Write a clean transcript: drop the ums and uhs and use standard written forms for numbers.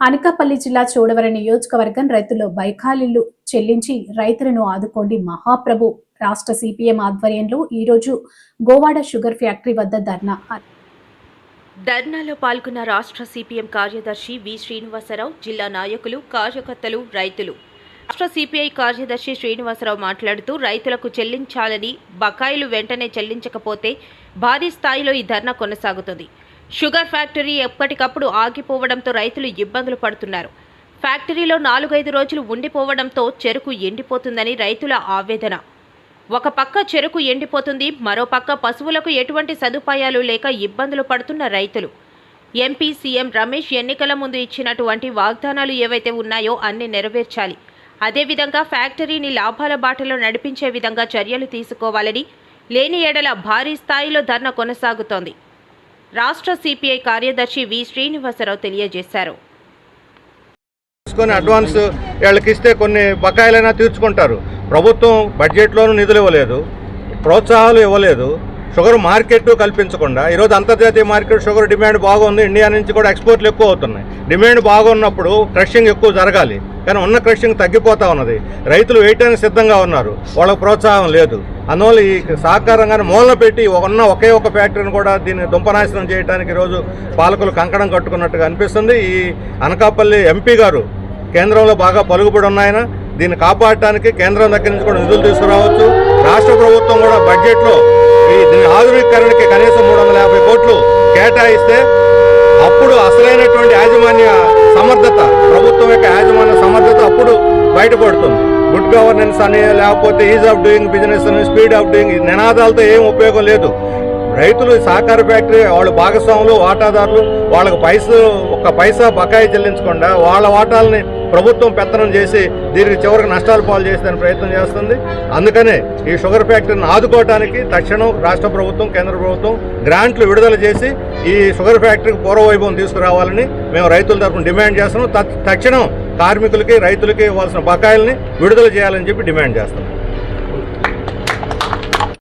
అనకాపల్లి జిల్లా చోడవరం నియోజకవర్గం రైతులు బైకాలీలు చెల్లించి రైతులను ఆదుకోండి మహాప్రభు రాష్ట్ర సిపిఎం ఆధ్వర్యంలో ఈరోజు గోవాడ షుగర్ ఫ్యాక్టరీ వద్ద ధర్నాలో పాల్గొన్న రాష్ట్ర సిపిఎం కార్యదర్శి వి శ్రీనివాసరావు, జిల్లా నాయకులు, కార్యకర్తలు, రైతులు. రాష్ట్ర సిపిఐ కార్యదర్శి శ్రీనివాసరావు మాట్లాడుతూ రైతులకు చెల్లించాలని, బకాయిలు వెంటనే చెల్లించకపోతే భారీ స్థాయిలో ఈ ధర్నా కొనసాగుతుంది. షుగర్ ఫ్యాక్టరీ ఎప్పటికప్పుడు ఆగిపోవడంతో రైతులు ఇబ్బందులు పడుతున్నారు. ఫ్యాక్టరీలో 4-5 రోజులు ఉండిపోవడంతో చెరుకు ఎండిపోతుందని రైతుల ఆవేదన. ఒక పక్క చెరుకు ఎండిపోతుంది, మరో పక్క పశువులకు ఎటువంటి సదుపాయాలు లేక ఇబ్బందులు పడుతున్న రైతులు. ఎంపీ, సీఎం రమేష్ ఎన్నికల ముందు ఇచ్చినటువంటి వాగ్దానాలు ఏవైతే ఉన్నాయో అన్ని నెరవేర్చాలి. అదేవిధంగా ఫ్యాక్టరీని లాభాల బాటలో నడిపించే విధంగా చర్యలు తీసుకోవాలని, లేని ఎడల భారీ స్థాయిలో ధర్నా కొనసాగుతోంది. రాష్ట్ర సిపిఐ కార్యదర్శి వి శ్రీనివాసరావు తెలియజేశారు. అడ్వాన్స్ వీళ్ళకి ఇస్తే కొన్ని బకాయిలైనా తీర్చుకుంటారు. ప్రభుత్వం బడ్జెట్లోనూ నిధులు ఇవ్వలేదు, ప్రోత్సాహాలు ఇవ్వలేదు, షుగర్ మార్కెట్ కల్పించకుండా. ఈరోజు అంతర్జాతీయ మార్కెట్ షుగర్ డిమాండ్ బాగుంది, ఇండియా నుంచి కూడా ఎక్స్పోర్ట్లు ఎక్కువ అవుతున్నాయి. డిమాండ్ బాగున్నప్పుడు క్రషింగ్ ఎక్కువ జరగాలి, కానీ ఉన్న క్రషింగ్ తగ్గిపోతూ ఉన్నది. రైతులు వేయటానికి సిద్ధంగా ఉన్నారు, వాళ్ళకు ప్రోత్సాహం లేదు. అందువల్ల ఈ సహకారంగానే మూలన పెట్టి ఒకే ఒక ఫ్యాక్టరీని కూడా దీన్ని దుంపనాశనం చేయడానికి ఈరోజు పాలకులు కంకణం కట్టుకున్నట్టుగా అనిపిస్తుంది. ఈ అనకాపల్లి ఎంపీ గారు కేంద్రంలో బాగా పలుకుబడి ఉన్నాయన, దీన్ని కాపాడటానికి కేంద్రం దగ్గర నుంచి కూడా నిధులు తీసుకురావచ్చు. రాష్ట్ర ప్రభుత్వం కూడా బడ్జెట్లో దీని ఆధునీకరణకి కనీసం 350 కోట్లు కేటాయిస్తే అప్పుడు అసలైనటువంటి యాజమాన్య సమర్థత, ప్రభుత్వం యొక్క యాజమాన్య సమర్థత అప్పుడు బయటపడుతుంది. గుడ్ గవర్నెన్స్ అని, లేకపోతే ఈజ్ ఆఫ్ డూయింగ్ బిజినెస్ అని, స్పీడ్ ఆఫ్ డూయింగ్ నినాదాలతో ఏం ఉపయోగం లేదు. రైతులు సహకార ఫ్యాక్టరీ వాళ్ళు భాగస్వాములు, వాటాదారులు, వాళ్ళకు ఒక్క పైసా బకాయి చెల్లించకుండా వాళ్ళ వాటాలని ప్రభుత్వం పెత్తనం చేసి దీనికి చివరికి నష్టాలు పాలు చేసేదానికి ప్రయత్నం చేస్తుంది. అందుకనే ఈ షుగర్ ఫ్యాక్టరీని ఆదుకోవడానికి తక్షణం రాష్ట్ర ప్రభుత్వం, కేంద్ర ప్రభుత్వం గ్రాంట్లు విడుదల చేసి ఈ షుగర్ ఫ్యాక్టరీకి పూర్వవైభవం తీసుకురావాలని మేము రైతుల తరఫున డిమాండ్ చేస్తున్నాం. తక్షణం కార్మికులకి, రైతులకి ఇవ్వాల్సిన బకాయిల్ని విడుదల చేయాలని చెప్పి డిమాండ్ చేస్తున్నాం.